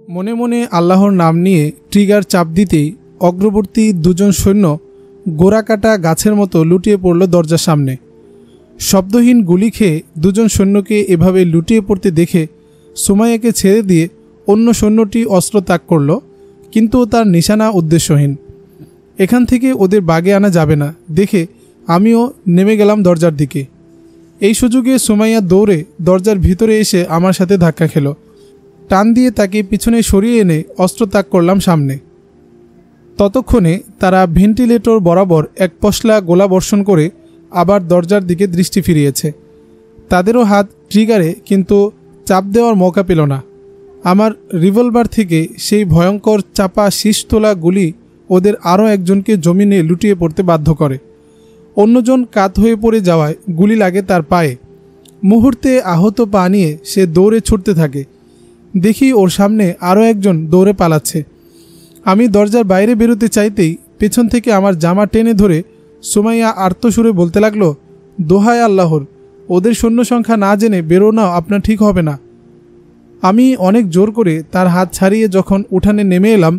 মনে মনে আল্লাহর নাম নিয়ে ট্রিগার চাপ দিতেই অগ্রবর্তী দুজন সৈন্য গোড়াকাটা গাছের মতো লুটিয়ে পড়ল দরজার সামনে। শব্দহীন গুলি খেয়ে দুজন সৈন্যকে এভাবে লুটিয়ে পড়তে দেখে সুমাইয়াকে ছেড়ে দিয়ে অন্য সৈন্যটি অস্ত্র ত্যাগ করল, কিন্তু তার নিশানা উদ্দেশ্যহীন। এখান থেকে ওদের বাগে আনা যাবে না দেখে আমিও নেমে গেলাম দরজার দিকে। এই সুযোগে সুমাইয়া দৌড়ে দরজার ভিতরে এসে আমার সাথে ধাক্কা খেল। টান দিয়ে তাকে পিছনে সরিয়ে এনে অস্ত্র ত্যাগ করলাম সামনে। ততক্ষণে তারা ভেন্টিলেটর বরাবর এক পশলা গোলা বর্ষণ করে আবার দরজার দিকে দৃষ্টি ফিরিয়েছে। তাদেরও হাত ট্রিগারে, কিন্তু চাপ দেওয়ার মৌকা পেল না। আমার রিভলভার থেকে সেই ভয়ঙ্কর চাপা শীষ তোলা গুলি ওদের আরও একজনকে জমিনে লুটিয়ে পড়তে বাধ্য করে। অন্যজন কাত হয়ে পড়ে যাওয়ায় গুলি লাগে তার পায়ে। মুহূর্তে আহত পা নিয়ে সে দৌড়ে ছুটতে থাকে। দেখি ওর সামনে আরও একজন দৌড়ে পালাচ্ছে। আমি দরজার বাইরে বেরোতে চাইতেই পেছন থেকে আমার জামা টেনে ধরে সুমাইয়া আর্তসুরে বলতে লাগলো, দোহায় আল্লাহর, ওদের সৈন্য সংখ্যা না জেনে বেরো না, আপনার ঠিক হবে না। আমি অনেক জোর করে তার হাত ছাড়িয়ে যখন উঠানে নেমে এলাম,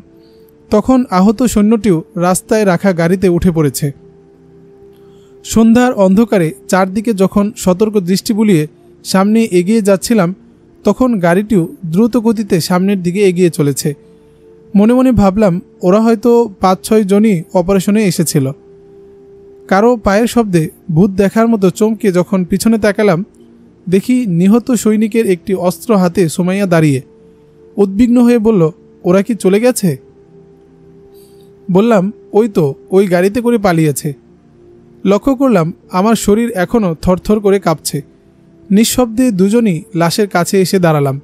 তখন আহত সৈন্যটিও রাস্তায় রাখা গাড়িতে উঠে পড়েছে। সন্ধ্যার অন্ধকারে চারদিকে যখন সতর্ক দৃষ্টি বুলিয়ে সামনে এগিয়ে যাচ্ছিলাম, তখন গাড়িটিও দ্রুত গতিতে সামনের দিকে এগিয়ে চলেছে। মনে মনে ভাবলাম, ওরা হয়তো ৫-৬ জনই অপারেশনে এসেছিল। কারো পায়ের শব্দে ভূত দেখার মতো চমকে যখন পিছনে তাকালাম, দেখি নিহত সৈনিকের একটি অস্ত্র হাতে সুমাইয়া দাঁড়িয়ে। উদ্বিগ্ন হয়ে বলল, ওরা কি চলে গেছে? বললাম, ওই তো, ওই গাড়িতে করে পালিয়েছে। লক্ষ্য করলাম আমার শরীর এখনও থরথর করে কাঁপছে। নিঃশব্দে দুজনই লাশের কাছে এসে দাঁড়ালাম।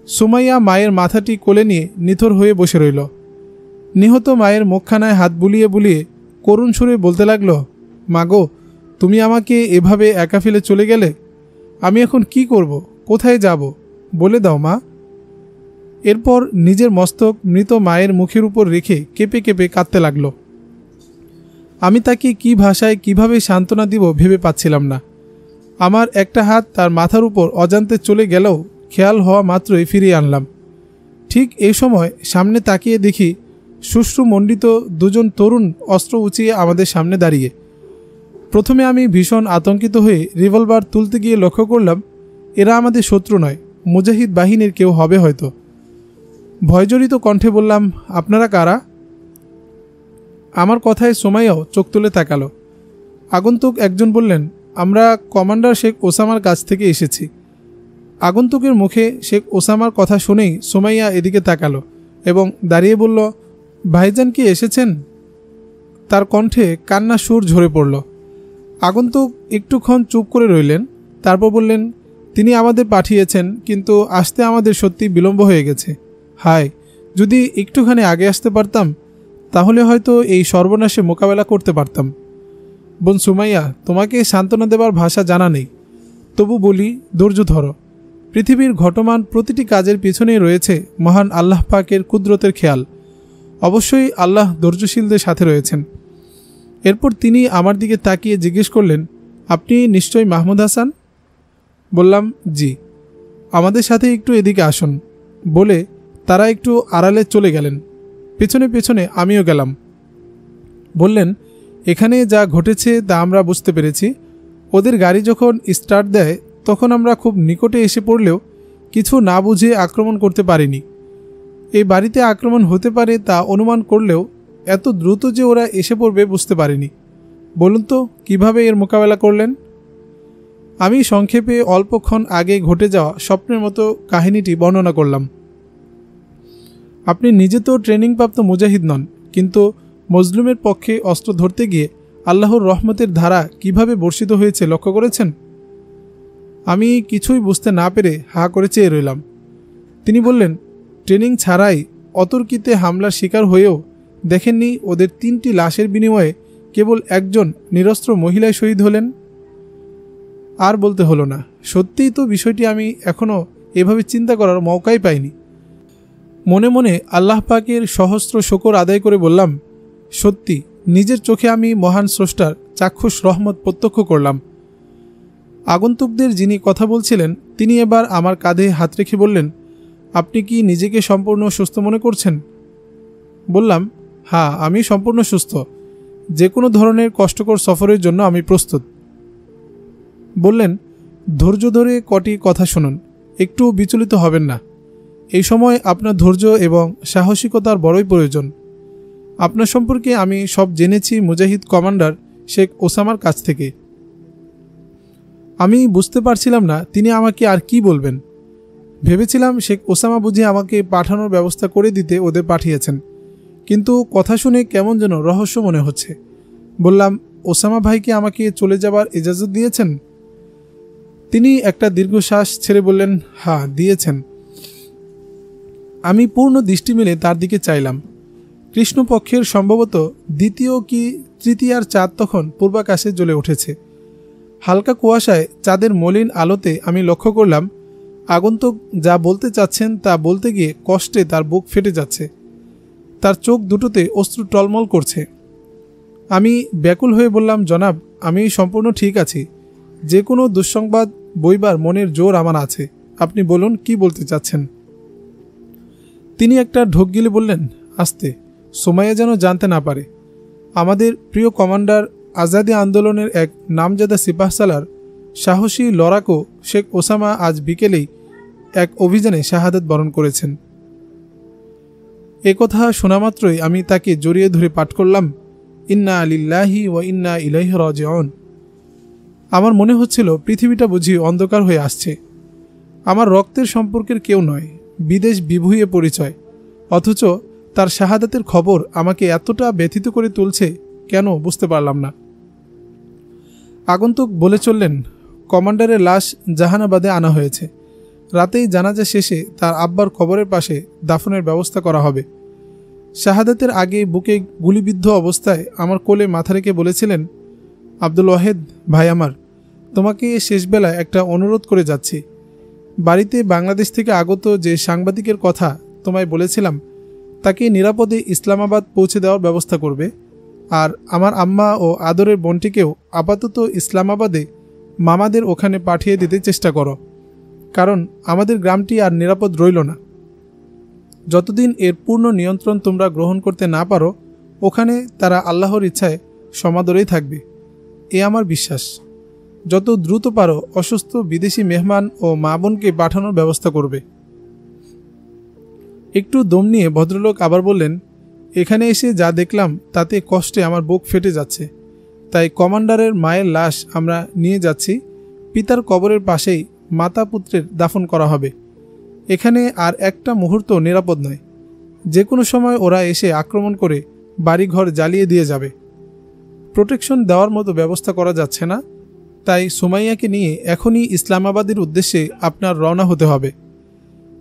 সুমাইয়া মায়ের মাথাটি কোলে নিয়ে নিথর হয়ে বসে রইল। নিহত মায়ের মুখখানায় হাত বুলিয়ে বুলিয়ে করুণ সুরে বলতে লাগলো, মাগো, তুমি আমাকে এভাবে একা ফেলে চলে গেলে। আমি এখন কি করব, কোথায় যাব, বলে দাও মা। এরপর নিজের মস্তক মৃত মায়ের মুখের উপর রেখে কেঁপে কেঁপে কাঁদতে লাগলো। আমি তাকে কি ভাষায় কিভাবে সান্ত্বনা দিব ভেবে পাচ্ছিলাম না। আমার একটা হাত তার মাথার উপর অজান্তে চলে গেলেও খেয়াল হওয়া মাত্রই ফিরিয়ে আনলাম। ঠিক এই সময় সামনে তাকিয়ে দেখি শুশ্রুমণ্ডিত দুজন তরুণ অস্ত্র উঁচিয়ে আমাদের সামনে দাঁড়িয়ে। প্রথমে আমি ভীষণ আতঙ্কিত হয়ে রিভলভার তুলতে গিয়ে লক্ষ্য করলাম এরা আমাদের শত্রু নয়, মুজাহিদ বাহিনীর কেউ হবে হয়তো। ভয়জড়িত কণ্ঠে বললাম, আপনারা কারা? আমার কথায় সুমাইয়াও চোখ তুলে তাকালো। আগন্তুক একজন বললেন, আমরা কমান্ডার শেখ ওসামার কাছ থেকে এসেছি। আগন্তুকের মুখে শেখ ওসামার কথা শুনেই সুমাইয়া এদিকে তাকালো এবং দাঁড়িয়ে বলল, ভাইজান কি এসেছেন? তার কণ্ঠে কান্না সুর ঝরে পড়ল। আগন্তুক একটুক্ষণ চুপ করে রইলেন, তারপর বললেন, তিনি আমাদের পাঠিয়েছেন, কিন্তু আসতে আমাদের সত্যি বিলম্ব হয়ে গেছে। হায়, যদি একটুখানি আগে আসতে পারতাম, তাহলে হয়তো এই সর্বনাশে মোকাবেলা করতে পারতাম। বোন সুমাইয়া, তোমাকে সান্ত্বনা দেবার ভাষা জানা নেই, তবু বলি, ধৈর্য ধরো। পৃথিবীর ঘটমান প্রতিটি কাজের পিছনেই রয়েছে মহান আল্লাহ পাকের কুদরতের খেয়াল। অবশ্যই আল্লাহ ধৈর্যশীলদের সাথে রয়েছেন। এরপর তিনি আমার দিকে তাকিয়ে জিজ্ঞেস করলেন, আপনি নিশ্চয়ই মাহমুদ হাসান? বললাম, জি। আমাদের সাথে একটু এদিকে আসুন, বলে তারা একটু আড়ালে চলে গেলেন। পেছনে পেছনে আমিও গেলাম। বললেন, এখানে যা ঘটেছে তা আমরা বুঝতে পেরেছি। ওদের গাড়ি যখন স্টার্ট দেয় তখন আমরা খুব নিকটে এসে পড়লেও কিছু না বুঝে আক্রমণ করতে পারিনি। এই বাড়িতে আক্রমণ হতে পারে তা অনুমান করলেও এত দ্রুত যে ওরা এসে পড়বে বুঝতে পারিনি। বলুন তো, কিভাবে এর মোকাবেলা করলেন? আমি সংক্ষেপে অল্পক্ষণ আগে ঘটে যাওয়া স্বপ্নের মতো কাহিনীটি বর্ণনা করলাম। আপনি নিজে তো ট্রেনিংপ্রাপ্ত মুজাহিদ নন, কিন্তু মজলুমের পক্ষে অস্ত্র ধরতে গিয়ে আল্লাহর রহমতের ধারা কিভাবে বর্ষিত হয়েছে লক্ষ্য করেছেন? আমি কিছুই বুঝতে না পেরে হা করে চেয়ে রইলাম। তিনি বললেন, ট্রেনিং ছাড়াই অতর্কিতে হামলার শিকার হয়েও দেখেননি ওদের 3টি লাশের বিনিময়ে কেবল একজন নিরস্ত্র মহিলায় শহীদ হলেন? আর বলতে হলো না। সত্যিই তো বিষয়টি আমি এখনও এভাবে চিন্তা করার মৌকাই পাইনি। মনে মনে আল্লাহ পাকের সহস্র শকর আদায় করে বললাম, সত্যি নিজের চোখে আমি মহান স্রষ্টার চাক্ষুষ রহমত প্রত্যক্ষ করলাম। আগন্তুকদের যিনি কথা বলছিলেন তিনি এবার আমার কাঁধে হাত রেখে বললেন, আপনি কি নিজেকে সম্পূর্ণ সুস্থ মনে করছেন? বললাম, হ্যাঁ, আমি সম্পূর্ণ সুস্থ। যে কোনো ধরনের কষ্টকর সফরের জন্য আমি প্রস্তুত। বললেন, ধৈর্য ধরে কটি কথা শুনুন, একটু বিচলিত হবেন না। এই সময় আপনার ধৈর্য এবং সাহসিকতার বড়ই প্রয়োজন। আপনার সম্পর্কে আমি সব জেনেছি মুজাহিদ কমান্ডার শেখ ওসামার কাছ থেকে। আমি বুঝতে পারছিলাম না তিনি আমাকে আর কি বলবেন। ভেবেছিলাম শেখ ওসামা বুঝি আমাকে পাঠানোর ব্যবস্থা করে দিতে ওদের পাঠিয়েছেন, কিন্তু কথা শুনে কেমন যেন রহস্য মনে হচ্ছে। বললাম, ওসামা ভাইকে আমাকে চলে যাবার ইজাজত দিয়েছেন? তিনি একটা দীর্ঘশ্বাস ছেড়ে বললেন, হ্যাঁ, দিয়েছেন। আমি পূর্ণ দৃষ্টি মেলে তার দিকে চাইলাম। কৃষ্ণপক্ষের সম্ভবত দ্বিতীয় কি তৃতীয়ার চাঁদ তখন পূর্বাকাশে জ্বলে উঠেছে। হালকা কুয়াশায় চাঁদের মলিন আলোতে আমি লক্ষ্য করলাম আগন্তুক যা বলতে চাচ্ছেন তা বলতে গিয়ে কষ্টে তার বুক ফেটে যাচ্ছে। তার চোখ দুটোতে অশ্রু টলমল করছে। আমি ব্যাকুল হয়ে বললাম, জনাব, আমি সম্পূর্ণ ঠিক আছি। যে কোনো দুঃসংবাদ বইবার মনের জোর আমার আছে। আপনি বলুন, কি বলতে চাচ্ছেন? তিনি একটা ঢোক গিলে বললেন, আস্তে, সুমাইয়া যেন জানতে না পারে। আমাদের প্রিয় কমান্ডার আজাদি আন্দোলনের এক নামজাদা সিপাহসালার সাহসী লড়াকু শেখ ওসামা আজ বিকেলেই এক অভিযানে শাহাদাত বরণ করেছেন। একথা শোনামাত্রই আমি তাকে জড়িয়ে ধরে পাঠ করলাম, ইন্না লিল্লাহি ওয়া ইন্না ইলাইহি রাজিউন। আমার মনে হচ্ছিল পৃথিবীটা বুঝি অন্ধকার হয়ে আসছে। আমার রক্তের সম্পর্কের কেউ নয়, বিদেশ বিভূয়ে পরিচয়, অথচ তার শাহাদাতের খবর আমাকে এতটা ব্যথিত করে তুলছে কেন বুঝতে পারলাম না। আগন্তুক বলে চললেন, কমান্ডারের লাশ জাহানাবাদে আনা হয়েছে। রাতেই জানাজা শেষে তার আব্বার কবরের পাশে দাফনের ব্যবস্থা করা হবে। শাহাদাতের আগে বুকে গুলিবিদ্ধ অবস্থায় আমার কোলে মাথা রেখে বলেছিলেন, আব্দুল ওয়াহেদ ভাই আমার, তোমাকে শেষবেলায় একটা অনুরোধ করে যাচ্ছি। বাড়িতে বাংলাদেশ থেকে আগত যে সাংবাদিকের কথা তোমায় বলেছিলাম তাকে নিরাপদে ইসলামাবাদ পৌঁছে দেওয়ার ব্যবস্থা করবে, আর আমার আম্মা ও আদরের বোনটিকেও আপাতত ইসলামাবাদে মামাদের ওখানে পাঠিয়ে দিতে চেষ্টা করো, কারণ আমাদের গ্রামটি আর নিরাপদ রইল না। যতদিন এর পূর্ণ নিয়ন্ত্রণ তোমরা গ্রহণ করতে না পারো, ওখানে তারা আল্লাহর ইচ্ছায় সমাদরেই থাকবে, এ আমার বিশ্বাস। যত দ্রুত পারো অসুস্থ বিদেশি মেহমান ও মা বোনকে পাঠানোর ব্যবস্থা করবে। একটু দম নিয়ে ভদ্রলোক আবার বললেন, এখানে এসে যা দেখলাম তাতে কষ্টে আমার বুক ফেটে যাচ্ছে। তাই কমান্ডারের মায়ের লাশ আমরা নিয়ে যাচ্ছি। পিতার কবরের পাশেই মাতা পুত্রের দাফন করা হবে। এখানে আর একটা মুহূর্ত নিরাপদ নয়। যে কোনো সময় ওরা এসে আক্রমণ করে বাড়িঘর জ্বালিয়ে দিয়ে যাবে। প্রোটেকশন দেওয়ার মতো ব্যবস্থা করা যাচ্ছে না, তাই সুমাইয়াকে নিয়ে এখনই ইসলামাবাদের উদ্দেশ্যে আপনার রওনা হতে হবে।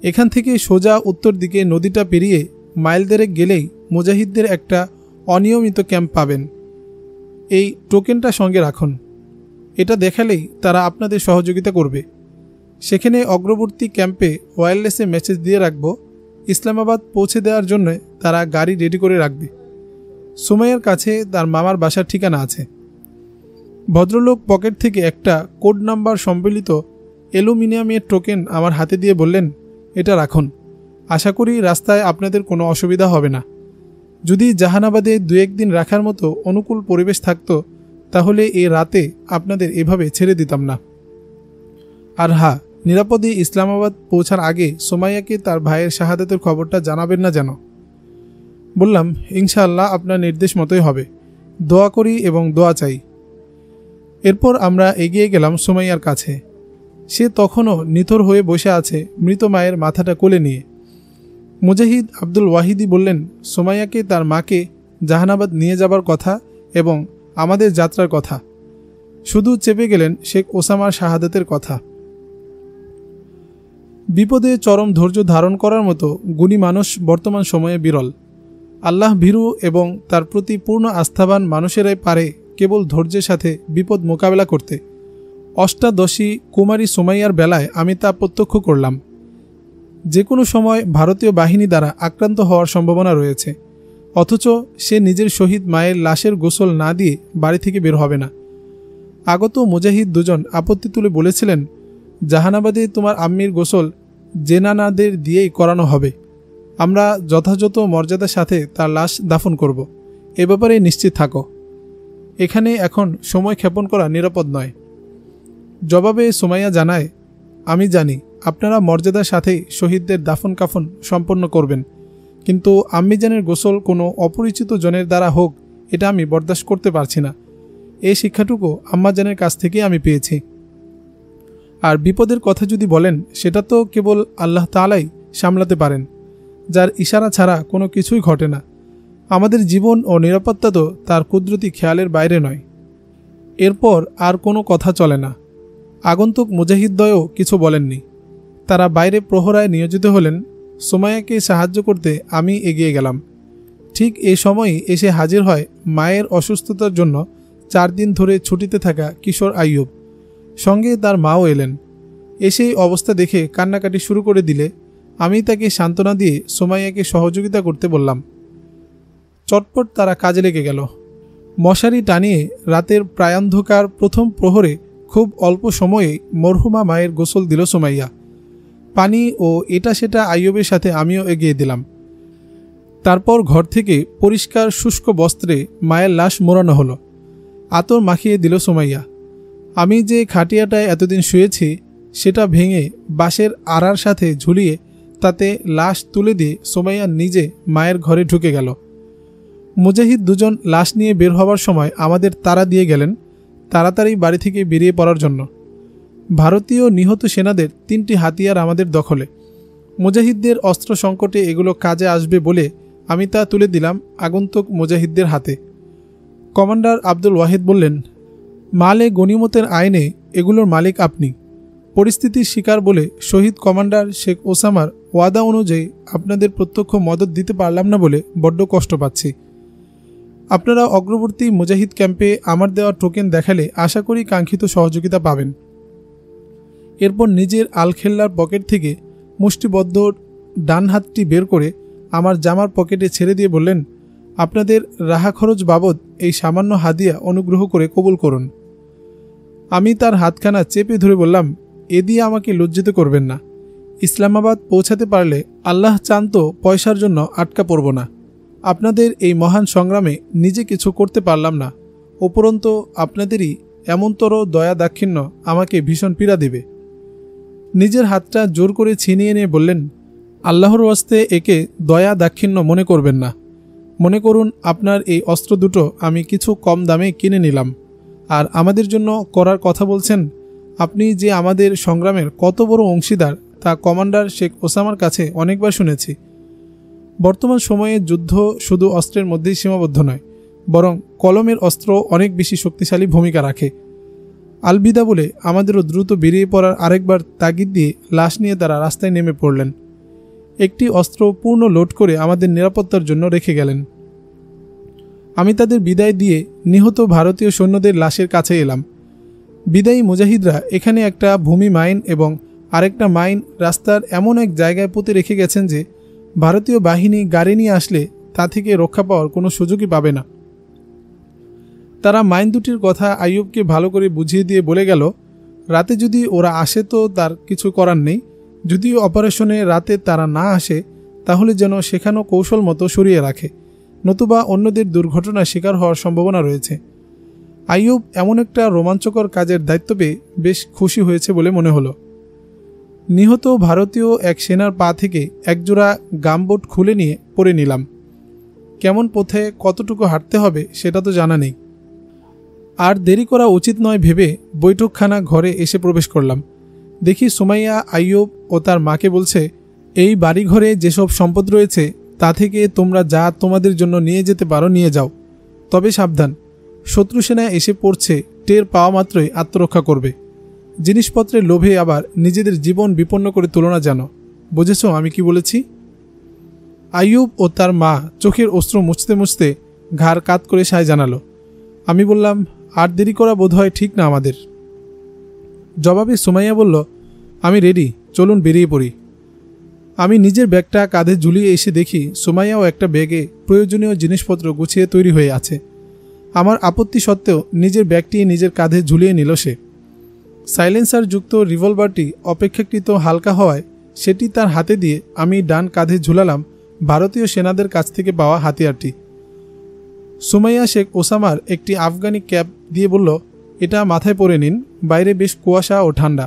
এখান থেকে সোজা উত্তর দিকে নদীটা পেরিয়ে মাইল দেড়েক গেলেই মুজাহিদদের একটা অনিয়মিত ক্যাম্প পাবেন। এই টোকেনটা সঙ্গে রাখুন। এটা দেখালেই তারা আপনাদের সহযোগিতা করবে। সেখানে অগ্রবর্তী ক্যাম্পে ওয়্যারলেসে মেসেজ দিয়ে রাখব, ইসলামাবাদ পৌঁছে দেওয়ার জন্য তারা গাড়ি রেডি করে রাখবে। সুমাইয়ার কাছে তার মামার বাসার ঠিকানা আছে। ভদ্রলোক পকেট থেকে একটা কোড নাম্বার সম্বলিত অ্যালুমিনিয়ামের টোকেন আমার হাতে দিয়ে বললেন, এটা রাখুন। আশা করি রাস্তায় আপনাদের কোনো অসুবিধা হবে না। যদি জাহানাবাদে 2-1 দিন রাখার মতো অনুকূল পরিবেশ থাকতো, তাহলে এ রাতে আপনাদের এভাবে ছেড়ে দিতাম না। আর হ্যাঁ, নিরাপদে ইসলামাবাদ পৌঁছার আগে সুমাইয়াকে তার ভাইয়ের শাহাদাতের খবরটা জানাবেন না যেন। বললাম, ইনশাআল্লাহ আপনার নির্দেশ মতোই হবে। দোয়া করি এবং দোয়া চাই। এরপর আমরা এগিয়ে গেলাম সুমাইয়ার কাছে। সে তখনও নিথর হয়ে বসে আছে মৃত মায়ের মাথাটা কোলে নিয়ে। মুজাহিদ আব্দুল ওয়াহিদি বললেন, সুমাইয়াকে তার মাকে জাহানাবাদ নিয়ে যাবার কথা এবং আমাদের যাত্রার কথা। শুধু চেপে গেলেন শেখ ওসামার শাহাদাতের কথা। বিপদে চরম ধৈর্য ধারণ করার মতো গুণী মানুষ বর্তমান সময়ে বিরল। আল্লাহ ভীরু এবং তার প্রতি পূর্ণ আস্থাবান মানুষেরাই পারে কেবল ধৈর্যের সাথে বিপদ মোকাবেলা করতে। অষ্টাদশী কুমারী সুমাইয়ার বেলায় আমি তা প্রত্যক্ষ করলাম। যে কোনো সময় ভারতীয় বাহিনী দ্বারা আক্রান্ত হওয়ার সম্ভাবনা রয়েছে, অথচ সে নিজের শহীদ মায়ের লাশের গোসল না দিয়ে বাড়ি থেকে বের হবে না। আগত মুজাহিদ দুজন আপত্তি তুলে বলেছিলেন, জাহানাবাদে তোমার আম্মির গোসল জেনানাদের দিয়েই করানো হবে। আমরা যথাযথ মর্যাদার সাথে তার লাশ দাফন করব। এ ব্যাপারে নিশ্চিত থাকো। এখানে এখন সময় ক্ষেপণ করা নিরাপদ নয়। জবাবে সুমাইয়া জানায়, আমি জানি আপনারা মর্যাদার সাথেই শহীদদের দাফন কাফন সম্পন্ন করবেন, কিন্তু আম্মিজানের গোসল কোনো অপরিচিত জনের দ্বারা হোক, এটা আমি বরদাস্ত করতে পারছি না। এই শিক্ষাটুকু আম্মাজানের কাছ থেকে আমি পেয়েছি। আর বিপদের কথা যদি বলেন, সেটা তো কেবল আল্লাহ তাআলাই সামলাতে পারেন, যার ইশারা ছাড়া কোনো কিছুই ঘটে না। আমাদের জীবন ও নিরাপত্তা তো তার কুদরতি খেয়ালের বাইরে নয়। এরপর আর কোনো কথা চলে না। আগন্তুক মুজাহিদদ্বয়ও কিছু বলেননি। তারা বাইরে প্রহরায় নিয়োজিত হলেন। সুমাইয়াকে সাহায্য করতে আমি এগিয়ে গেলাম। ঠিক এই সময়ই এসে হাজির হয় মায়ের অসুস্থতার জন্য 4 দিন ধরে ছুটিতে থাকা কিশোর আইয়ুব। সঙ্গে তার মাও এলেন। এসেই অবস্থা দেখে কান্নাকাটি শুরু করে দিলে আমি তাকে সান্ত্বনা দিয়ে সুমাইয়াকে সহযোগিতা করতে বললাম। চটপট তারা কাজে লেগে গেল। মশারি টানিয়ে রাতের প্রায়ান্ধকার প্রথম প্রহরে খুব অল্প সময়েই মরহুমা মায়ের গোসল দিল সুমাইয়া। পানি ও এটা সেটা আইয়ুবের সাথে আমিও এগিয়ে দিলাম। তারপর ঘর থেকে পরিষ্কার শুষ্ক বস্ত্রে মায়ের লাশ মোড়ানো হলো। আতর মাখিয়ে দিল সুমাইয়া। আমি যে খাটিয়াটায় এতদিন শুয়েছি সেটা ভেঙে বাঁশের আড়ার সাথে ঝুলিয়ে তাতে লাশ তুলে দিয়ে সুমাইয়া নিজে মায়ের ঘরে ঢুকে গেল। মুজাহিদ দুজন লাশ নিয়ে বের হওয়ার সময় আমাদের তাড়া দিয়ে গেলেন তাড়াতাড়ি বাড়ি থেকে বেরিয়ে পড়ার জন্য। ভারতীয় নিহত সেনাদের 3টি হাতিয়ার আমাদের দখলে। মুজাহিদদের অস্ত্র সংকটে এগুলো কাজে আসবে বলে আমি তা তুলে দিলাম আগন্তুক মুজাহিদদের হাতে। কমান্ডার আব্দুল ওয়াহিদ বললেন, মালে গনিমতের আইনে এগুলোর মালিক আপনি। পরিস্থিতির শিকার বলে শহীদ কমান্ডার শেখ ওসামার ওয়াদা অনুযায়ী আপনাদের প্রত্যক্ষ মদত দিতে পারলাম না বলে বড্ড কষ্ট পাচ্ছি। আপনারা অগ্রবর্তী মুজাহিদ ক্যাম্পে আমার দেওয়া টোকেন দেখালে আশা করি কাঙ্ক্ষিত সহযোগিতা পাবেন। এরপর নিজের আলখেল্লার পকেট থেকে মুষ্টিবদ্ধ ডান হাতটি বের করে আমার জামার পকেটে ছেড়ে দিয়ে বললেন, আপনাদের রাহা খরচ বাবদ এই সামান্য হাদিয়া অনুগ্রহ করে কবুল করুন। আমি তার হাতখানা চেপে ধরে বললাম, এ দিয়ে আমাকে লজ্জিত করবেন না। ইসলামাবাদ পৌঁছাতে পারলে আল্লাহ চান তো পয়সার জন্য আটকা পড়ব না। আপনাদের এই মহান সংগ্রামে নিজে কিছু করতে পারলাম না, উপরন্তু আপনাদেরই এমনতর দয়া দাক্ষিণ্য আমাকে ভীষণ পীড়া দেবে। নিজের হাতটা জোর করে ছিনিয়ে নিয়ে বললেন, আল্লাহর ওয়াস্তে একে দয়া দাক্ষিণ্য মনে করবেন না। মনে করুন আপনার এই অস্ত্র দুটো আমি কিছু কম দামে কিনে নিলাম, আর আমাদের জন্য করার কথা বলছেন। আপনি যে আমাদের সংগ্রামের কত বড় অংশীদার তা কমান্ডার শেখ ওসামার কাছে অনেকবার শুনেছি। বর্তমান সময়ে যুদ্ধ শুধু অস্ত্রের মধ্যেই সীমাবদ্ধ নয়, বরং কলমের অস্ত্র অনেক বেশি শক্তিশালী ভূমিকা রাখে। আলবিদা বলে আমাদেরও দ্রুত বেরিয়ে পড়ার আরেকবার তাগিদ দিয়ে লাশ নিয়ে তারা রাস্তায় নেমে পড়লেন। একটি অস্ত্র পূর্ণ লোড করে আমাদের নিরাপত্তার জন্য রেখে গেলেন। আমি তাদের বিদায় দিয়ে নিহত ভারতীয় সৈন্যদের লাশের কাছে এলাম। বিদায়ী মুজাহিদরা এখানে একটা ভূমি মাইন এবং আরেকটা মাইন রাস্তার এমন এক জায়গায় পুঁতে রেখে গেছেন যে ভারতীয় বাহিনী গাড়ি নিয়ে আসলে তা থেকে রক্ষা পাওয়ার কোনো সুযোগই পাবে না। তারা মাইন দুটির কথা আইয়ুবকে ভালো করে বুঝিয়ে দিয়ে বলে গেল, রাতে যদি ওরা আসে তো তার কিছু করার নেই। যদিও অপারেশনে রাতে তারা না আসে তাহলে যেন সেখানেও কৌশল মতো সরিয়ে রাখে, নতুবা অন্যদের দুর্ঘটনার শিকার হওয়ার সম্ভাবনা রয়েছে। আইয়ুব এমন একটা রোমাঞ্চকর কাজের দায়িত্ব পেয়ে বেশ খুশি হয়েছে বলে মনে হলো। নিহত ভারতীয় এক সেনার পা থেকে একজোড়া গামবোট খুলে নিয়ে পরে নিলাম। কেমন পথে কতটুকু হাঁটতে হবে সেটা তো জানা নেই। আর দেরি করা উচিত নয় ভেবে বৈঠকখানা ঘরে এসে প্রবেশ করলাম। দেখি সুমাইয়া আইয়ুব ও তার মাকে বলছে, এই বাড়িঘরে যেসব সম্পদ রয়েছে তা থেকে তোমরা যা তোমাদের জন্য নিয়ে যেতে পারো নিয়ে যাও, তবে সাবধান, শত্রু সেনা এসে পড়ছে, টের পাওয়া মাত্রই আত্মরক্ষা করবে। জিনিসপত্রের লোভে আবার নিজেদের জীবন বিপন্ন করে তুলনা জানো। বুঝেছ আমি কি বলেছি? আইয়ুব ও তার মা চোখের অশ্রু মুছতে মুছতে ঘাড় কাত করে সায় জানালো। আমি বললাম, আর দেরি করা বোধহয় ঠিক না আমাদের। জবাবে সুমাইয়া বলল, আমি রেডি, চলুন বেরিয়ে পড়ি। আমি নিজের ব্যাগটা কাঁধে ঝুলিয়ে এসে দেখি সুমাইয়াও একটা ব্যাগে প্রয়োজনীয় জিনিসপত্র গুছিয়ে তৈরি হয়ে আছে। আমার আপত্তি সত্ত্বেও নিজের ব্যাগটি নিজের কাঁধে ঝুলিয়ে নিল সে। সাইলেন্সার যুক্ত রিভলভারটি অপেক্ষাকৃত হালকা হওয়ায় সেটি তার হাতে দিয়ে আমি ডান কাঁধে ঝুলালাম ভারতীয় সেনাদের কাছ থেকে পাওয়া হাতিয়ারটি। সুমাইয়া শেখ ওসামার একটি আফগানি ক্যাপ দিয়ে বলল, এটা মাথায় পরে নিন, বাইরে বেশ কুয়াশা ও ঠান্ডা।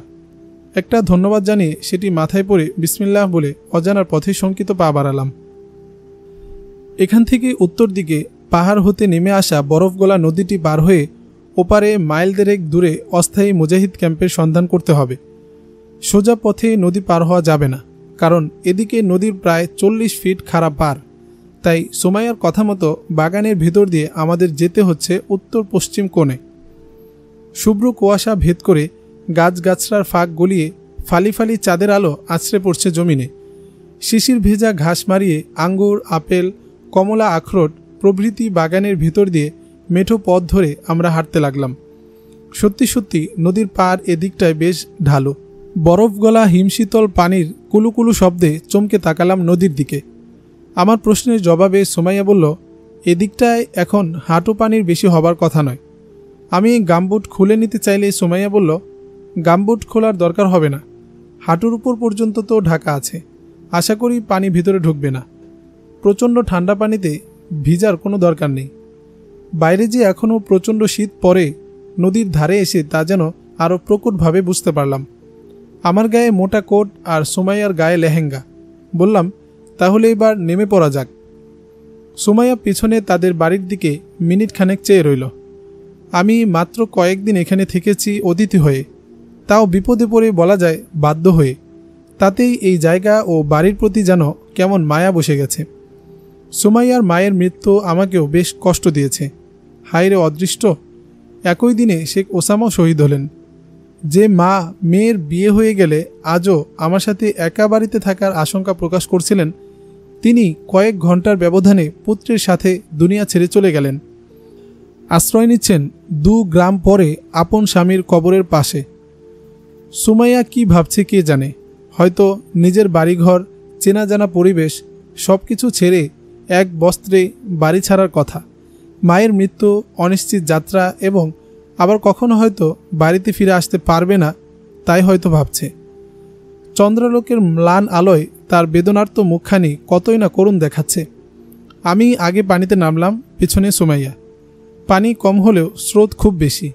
একটা ধন্যবাদ জানিয়ে সেটি মাথায় পরে বিসমিল্লাহ বলে অজানার পথে শঙ্কিত পা বাড়ালাম। এখান থেকে উত্তর দিকে পাহাড় হতে নেমে আসা বরফ গলা নদীটি পার হয়ে ওপারে মাইল দেড়েক দূরে অস্থায়ী মুজাহিদ ক্যাম্পের সন্ধান করতে হবে। সোজা পথে নদী পার হওয়া যাবে না, কারণ এদিকে নদীর প্রায় 40 ফিট খাড়া পার। তাই সুমাইয়ার কথা মতো বাগানের ভেতর দিয়ে আমাদের যেতে হচ্ছে উত্তর পশ্চিম কোণে। শুভ্র কুয়াশা ভেদ করে গাছগাছড়ার ফাঁক গলিয়ে ফালি ফালি চাঁদের আলো আছড়ে পড়ছে জমিনে। শিশির ভেজা ঘাস মারিয়ে আঙ্গুর, আপেল, কমলা, আখরোট প্রভৃতি বাগানের ভেতর দিয়ে মেঠো পথ ধরে আমরা হাঁটতে লাগলাম। সত্যি সত্যি নদীর পার এদিকটায় বেশ ঢালু। বরফ গলা হিমশীতল পানির কুলুকুলু শব্দে চমকে তাকালাম নদীর দিকে। আমার প্রশ্নের জবাবে সুমাইয়া বলল, এদিকটায় এখন হাঁটু পানির বেশি হবার কথা নয়। আমি গামবুট খুলে নিতে চাইলে সুমাইয়া বলল, গামবুট খোলার দরকার হবে না, হাঁটুর উপর পর্যন্ত তো ঢাকা আছে, আশা করি পানি ভিতরে ঢুকবে না। প্রচণ্ড ঠান্ডা পানিতে ভিজার কোনো দরকার নেই। বাইরে যে এখনও প্রচণ্ড শীত পড়ে নদীর ধারে এসে তা যেন আরও প্রকটভাবে বুঝতে পারলাম। আমার গায়ে মোটা কোট আর সুমাইয়ার গায়ে লেহেঙ্গা। বললাম, তাহলে এবার নেমে পড়া যাক। সুমাইয়া পিছনে তাদের বাড়ির দিকে মিনিট খানেক চেয়ে রইল। আমি মাত্র কয়েকদিন এখানে থেকেছি অতিথি হয়ে, তাও বিপদে পড়ে বলা যায় বাধ্য হয়ে। তাতেই এই জায়গা ও বাড়ির প্রতি যেন কেমন মায়া বসে গেছে। সুমাইয়ার মায়ের মৃত্যু আমাকেও বেশ কষ্ট দিয়েছে। হায়রে অদৃষ্ট, একই দিনে শেখ ওসামাও শহীদ হলেন। যে মা মেয়ের বিয়ে হয়ে গেলে আজও আমার সাথে একা বাড়িতে থাকার আশঙ্কা প্রকাশ করছিলেন, তিনি কয়েক ঘন্টার ব্যবধানে পুত্রের সাথে দুনিয়া ছেড়ে চলে গেলেন। আশ্রয় নিচ্ছেন 2 গ্রাম পরে আপন স্বামীর কবরের পাশে। সুমাইয়া কি ভাবছে কে জানে, হয়তো নিজের বাড়িঘর, চেনা জানা পরিবেশ সব কিছু ছেড়ে এক বস্ত্রে বাড়ি ছাড়ার কথা। মায়ের মৃত্যু, অনিশ্চিত যাত্রা এবং আবার কখনো হয়তো বাড়িতে ফিরে আসতে পারবে না, তাই হয়তো ভাবছে। চন্দ্রালোকের ম্লান আলোয় তার বেদনার্ত মুখখানি কতই না করুণ দেখাচ্ছে। আমি আগে পানিতে নামলাম, পিছনে সুমাইয়া। পানি কম হলেও স্রোত খুব বেশি।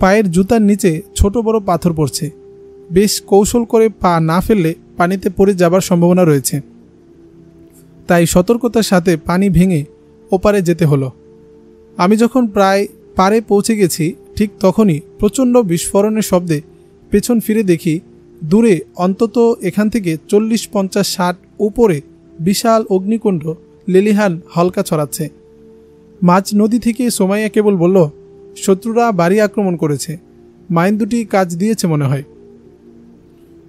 পায়ের জুতার নিচে ছোট বড় পাথর পড়ছে। বেশ কৌশল করে পা না ফেললে পানিতে পড়ে যাবার সম্ভাবনা রয়েছে। তাই সতর্কতার সাথে পানি ভেঙে ওপারে যেতে হলো। আমি যখন প্রায় পারে পৌঁছে গেছি, ঠিক তখনই প্রচণ্ড বিস্ফোরণের শব্দে পেছন ফিরে দেখি দূরে অন্তত এখান থেকে 40, 50, 60 উপরে বিশাল অগ্নিকুণ্ড লেলিহান হালকা ছড়াচ্ছে। মাঝ নদী থেকে সুমাইয়া কেবল বলল, শত্রুরা বাড়ি আক্রমণ করেছে, মাইন দুটি কাজ দিয়েছে মনে হয়।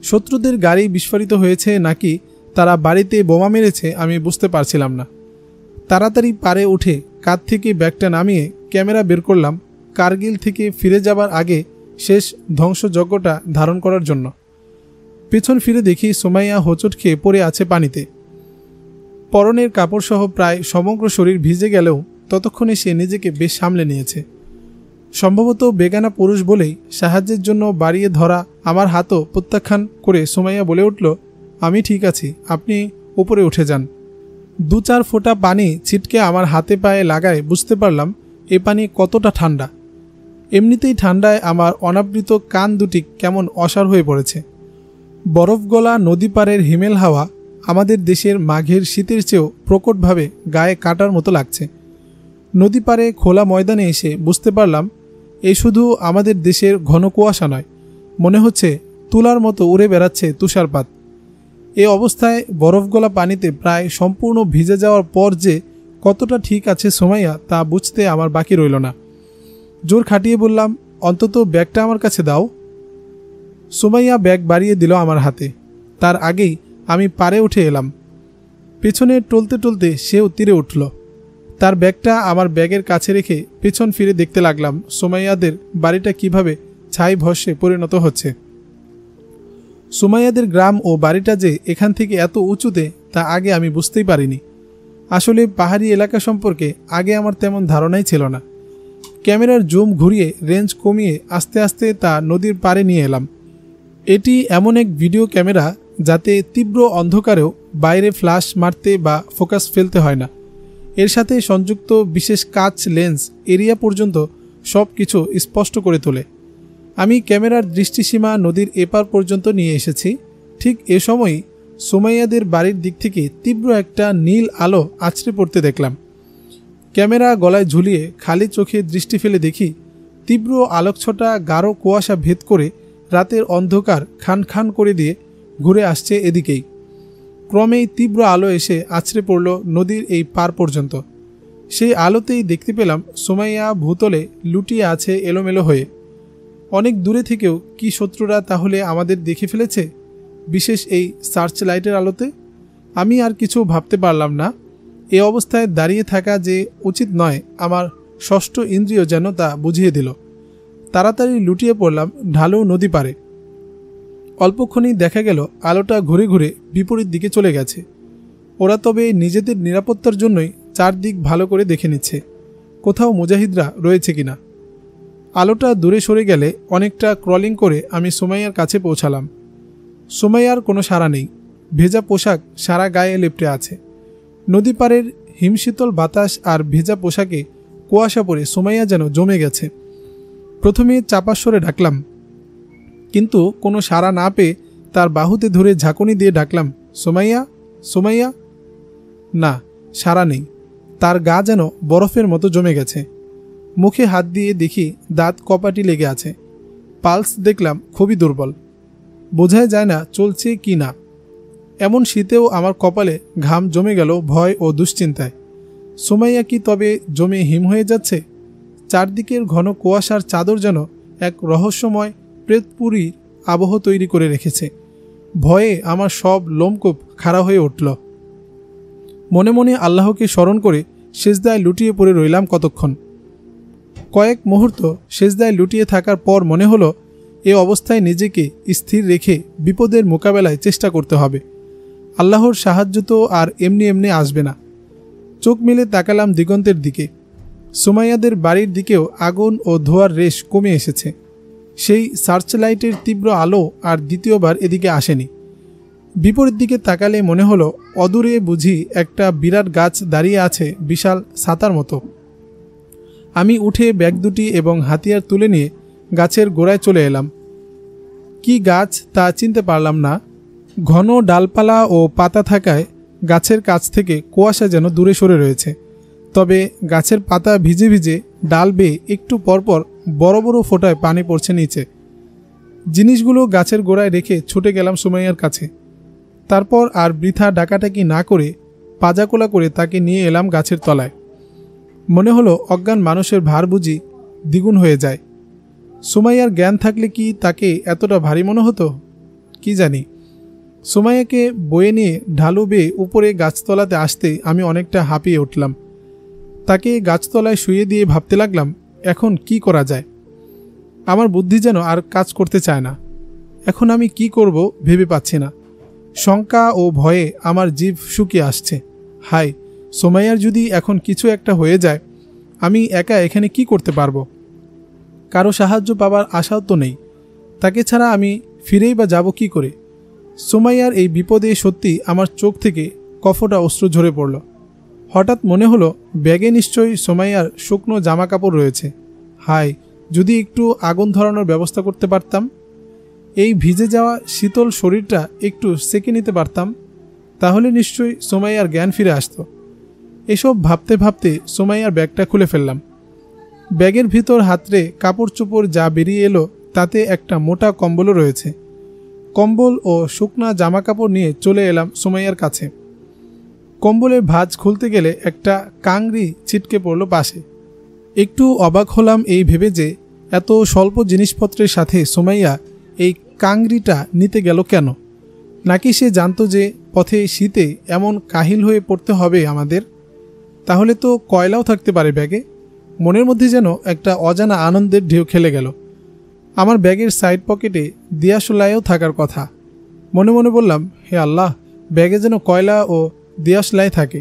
শত্রুদের গাড়ি বিস্ফোরিত হয়েছে নাকি তারা বাড়িতে বোমা মেরেছে আমি বুঝতে পারছিলাম না। তাড়াতাড়ি পারে উঠে কাঁধ থেকে ব্যাগটা নামিয়ে ক্যামেরা বের করলাম, কারগিল থেকে ফিরে যাবার আগে শেষ ধ্বংসযজ্ঞটা ধারণ করার জন্য। পেছন ফিরে দেখি সুমাইয়া হোঁচট খেয়ে পড়ে আছে পানিতে। পরনের কাপড়সহ প্রায় সমগ্র শরীর ভিজে গেলেও ততক্ষণে সে নিজেকে বেশ সামলে নিয়েছে। সম্ভবত বেগানা পুরুষ বলেই সাহায্যের জন্য বাড়িয়ে ধরা আমার হাতও প্রত্যাখ্যান করে সুমাইয়া বলে উঠল, আমি ঠিক আছি, আপনি উপরে উঠে যান। 2-4 ফোঁটা পানি ছিটকে আমার হাতে পায়ে লাগায় বুঝতে পারলাম এ পানি কতটা ঠান্ডা। এমনিতেই ঠান্ডায় আমার অনাবৃত কান দুটি কেমন অসাড় হয়ে পড়েছে। বরফ গলা নদী পাড়ের হিমেল হাওয়া আমাদের দেশের মাঘের শীতের চেয়েও প্রকটভাবে গায়ে কাটার মতো লাগছে। নদী পাড়ে খোলা ময়দানে এসে বুঝতে পারলাম এ শুধু আমাদের দেশের ঘন কুয়াশা নয়, মনে হচ্ছে তুলার মতো উড়ে বেড়াচ্ছে তুষারপাত। এ অবস্থায় বরফগলা পানিতে প্রায় সম্পূর্ণ ভিজে যাওয়ার পর যে কতটা ঠিক আছে সুমাইয়া তা বুঝতে আমার বাকি রইল না। জোর খাটিয়ে বললাম, অন্তত ব্যাগটা আমার কাছে দাও। সুমাইয়া ব্যাগ বাড়িয়ে দিল আমার হাতে। তার আগেই আমি পারে উঠে এলাম। পেছনে টলতে টলতে সেও তীরে উঠল। তার ব্যাগটা আমার ব্যাগের কাছে রেখে পেছন ফিরে দেখতে লাগলাম সুমাইয়াদের বাড়িটা কিভাবে ছাই ভস্মে পরিণত হচ্ছে। সুমাইয়াদের গ্রাম ও বাড়িটা যে এখান থেকে এত উঁচুতে তা আগে আমি বুঝতেই পারিনি। আসলে পাহাড়ি এলাকা সম্পর্কে আগে আমার তেমন ধারণাই ছিল না। ক্যামেরার জুম ঘুরিয়ে রেঞ্জ কমিয়ে আস্তে আস্তে তা নদীর পাড়ে নিয়ে এলাম। এটি এমন এক ভিডিও ক্যামেরা যাতে তীব্র অন্ধকারেও বাইরে ফ্ল্যাশ মারতে বা ফোকাস ফেলতে হয় না। এর সাথে সংযুক্ত বিশেষ কাচ লেন্স এরিয়া পর্যন্ত সব কিছু স্পষ্ট করে তোলে। আমি ক্যামেরার দৃষ্টিসীমা নদীর এপার পর্যন্ত নিয়ে এসেছি। ঠিক এ সময়ই সুমাইয়াদের বাড়ির দিক থেকে তীব্র একটা নীল আলো আছড়ে পড়তে দেখলাম। ক্যামেরা গলায় ঝুলিয়ে খালি চোখে দৃষ্টি ফেলে দেখি তীব্র আলোকছটা গাঢ় কুয়াশা ভেদ করে রাতের অন্ধকার খান খান করে দিয়ে ঘুরে আসছে এদিকেই। ক্রমেই তীব্র আলো এসে আছড়ে পড়ল নদীর এই পার পর্যন্ত। সেই আলোতেই দেখতে পেলাম সুমাইয়া ভূতলে লুটিয়ে আছে এলোমেলো হয়ে। অনেক দূরে থেকেও কি শত্রুরা তাহলে আমাদের দেখে ফেলেছে, বিশেষ এই সার্চ লাইটের আলোতে? আমি আর কিছু ভাবতে পারলাম না। এ অবস্থায় দাঁড়িয়ে থাকা যে উচিত নয় আমার ষষ্ঠ ইন্দ্রিয় যেন তা বুঝিয়ে দিল। তাড়াতাড়ি লুটিয়ে পড়লাম ঢালু নদী পারে। অল্পক্ষণই দেখা গেল আলোটা ঘুরে ঘুরে বিপরীত দিকে চলে গেছে। ওরা তবে নিজেদের নিরাপত্তার জন্যই চারদিক ভালো করে দেখে নিচ্ছে কোথাও মুজাহিদরা রয়েছে কিনা। আলোটা দূরে সরে গেলে অনেকটা ক্রলিং করে আমি সুমাইয়ার কাছে পৌঁছালাম। সুমাইয়ার কোনো সাড়া নেই। ভেজা পোশাক সারা গায়ে লেপ্টে আছে। নদী পাড়ের হিমশীতল বাতাস আর ভেজা পোশাকে কুয়াশা পড়ে সুমাইয়া যেন জমে গেছে। প্রথমে চাপা স্বরে ডাকলাম, কিন্তু কোনো সাড়া না পেয়ে তার বাহুতে ধরে ঝাঁকুনি দিয়ে ডাকলাম, সুমাইয়া, সুমাইয়া। না, সাড়া নেই। তার গা যেন বরফের মতো জমে গেছে। মুখে হাত দিয়ে দেখি দাঁত কপাটি লেগে আছে। পালস দেখলাম খুবই দুর্বল। বোঝাই যায় না চলছে কি না। এমন শীতেও আমার কপালে ঘাম জমে গেল ভয় ও দুশ্চিন্তায়। সুমাইয়া কি তবে জমে হিম হয়ে যাচ্ছে? চারদিকের ঘন কুয়াশার চাদর যেন এক রহস্যময় প্রেতপুরী আবহ তৈরি করে রেখেছে। ভয়ে আমার সব লোমকূপ খাড়া হয়ে উঠল। মনে মনে আল্লাহকে স্মরণ করে সেজদায় লুটিয়ে পড়ে রইলাম কতক্ষণ। কয়েক মুহূর্ত সেজদায় লুটিয়ে থাকার পর মনে হলো এ অবস্থায় নিজেকে স্থির রেখে বিপদের মোকাবেলায় চেষ্টা করতে হবে। আল্লাহর সাহায্য তো আর এমনি এমনি আসবে না। চোখ মেলে তাকালাম দিগন্তের দিকে। সুমাইয়াদের বাড়ির দিকেও আগুন ও ধোঁয়ার রেশ কমে এসেছে। সেই সার্চ লাইটের তীব্র আলো আর দ্বিতীয়বার এদিকে আসেনি। বিপরীত দিকে তাকালে মনে হলো অদূরে বুঝি একটা বিরাট গাছ দাঁড়িয়ে আছে বিশাল ছাতার মতো। আমি উঠে ব্যাগ দুটি এবং হাতিয়ার তুলে নিয়ে গাছের গোড়ায় চলে এলাম। কি গাছ তা চিনতে পারলাম না। ঘন ডালপালা ও পাতা থাকায় গাছের কাছ থেকে কুয়াশা যেন দূরে সরে রয়েছে। তবে গাছের পাতা ভিজে ভিজে ডাল বেয়ে একটু পরপর বড় বড় ফোঁটায় পানি পড়ছে নিচে। জিনিসগুলো গাছের গোড়ায় রেখে ছুটে গেলাম সুমাইয়ার কাছে। তারপর আর বৃথা ডাকাটাকি না করে পাজাকোলা করে তাকে নিয়ে এলাম গাছের তলায়। মনে হলো অজ্ঞান মানুষের ভার বুঝি দ্বিগুণ হয়ে যায়। সুমাইয়ার জ্ঞান থাকলে কি তাকে এতটা ভারী মনে হতো কি জানি। সুমাইয়াকে বয়ে নিয়ে ঢালু বেয়ে উপরে গাছতলাতে আসতে আমি অনেকটা হাঁপিয়ে উঠলাম। তাকে গাছতলায় শুয়ে দিয়ে ভাবতে লাগলাম এখন কি করা যায়। আমার বুদ্ধি যেন আর কাজ করতে চায় না। এখন আমি কি করব ভেবে পাচ্ছি না। শঙ্কা ও ভয়ে আমার জিভ শুকিয়ে আসছে। হায়, সুমাইয়ার যদি এখন কিছু একটা হয়ে যায়, আমি একা এখানে কি করতে পারবো? কারো সাহায্য পাবার আশাও তো নেই। তাকে ছাড়া আমি ফিরেই বা যাব কি করে? সুমাইয়ার এই বিপদে সত্যি আমার চোখ থেকে কফটা অশ্রু ঝরে পড়ল। হঠাৎ মনে হলো ব্যাগে নিশ্চয়ই সুমাইয়ার শুকনো জামা কাপড় রয়েছে। হায়, যদি একটু আগুন ধরানোর ব্যবস্থা করতে পারতাম। এই ভিজে যাওয়া শীতল শরীরটা একটু সেকে নিতে পারতাম, তাহলে নিশ্চয়ই সুমাইয়ার জ্ঞান ফিরে আসতো। এসব ভাবতে ভাবতে সুমাইয়ার ব্যাগটা খুলে ফেললাম। ব্যাগের ভিতর হাতড়ে কাপড় চোপড় যা বেরিয়ে এলো তাতে একটা মোটা কম্বলও রয়েছে। কম্বল ও শুকনা জামা কাপড় নিয়ে চলে এলাম সুমাইয়ার কাছে। কম্বলের ভাঁজ খুলতে গেলে একটা কাংড়ি ছিটকে পড়ল পাশে। একটু অবাক হলাম এই ভেবে যে এত স্বল্প জিনিসপত্রের সাথে সুমাইয়া এই কাংড়িটা নিতে গেল কেন? নাকি সে জানতো যে পথে শীতে এমন কাহিল হয়ে পড়তে হবে আমাদের? তাহলে তো কয়লাও থাকতে পারে ব্যাগে। মনের মধ্যে যেন একটা অজানা আনন্দের ঢেউ খেলে গেল। আমার ব্যাগের সাইড পকেটে দিয়াশলাইও থাকার কথা। মনে মনে বললাম, হে আল্লাহ, ব্যাগে যেন কয়লা ও দিয়াশলাই থাকে।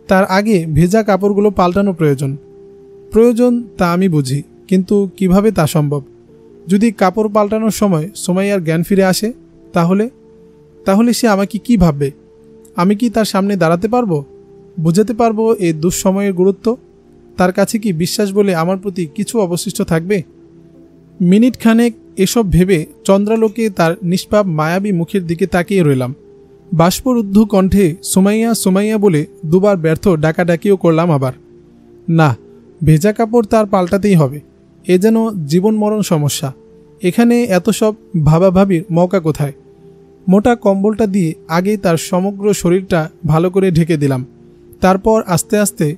তার আগে ভেজা কাপড়গুলো পাল্টানো প্রয়োজন তা আমি বুঝি, কিন্তু কিভাবে তা সম্ভব? যদি কাপড় পাল্টানোর সময় সুমাইয়ার জ্ঞান ফিরে আসে তাহলে? তাহলে সে আমাকে কি ভাববে? আমি কি তার সামনে দাঁড়াতে পারবো? বুঝাতে পারবো এই দুঃসময়ের গুরুত্ব? তার কাছে কি বিশ্বাস বলে আমার প্রতি কিছু অবশিষ্ট থাকবে? মিনিট খানেক এসব ভেবে চন্দ্রালোকে তার নিষ্পাপ মায়াবী মুখের দিকে তাকিয়ে রইলাম। বাষ্পরুদ্ধ কণ্ঠে সুমাইয়া সুমাইয়া বলে দুবার ব্যর্থ ডাকাডাকিও করলাম আবার। না, ভেজা কাপড় তার পাল্টাতেই হবে। এ যেন জীবন মরণ সমস্যা। এখানে এত সব ভাবাভাবির মৌকা কোথায়? মোটা কম্বলটা দিয়ে আগেই তার সমগ্র শরীরটা ভালো করে ঢেকে দিলাম। তারপর আস্তে আস্তে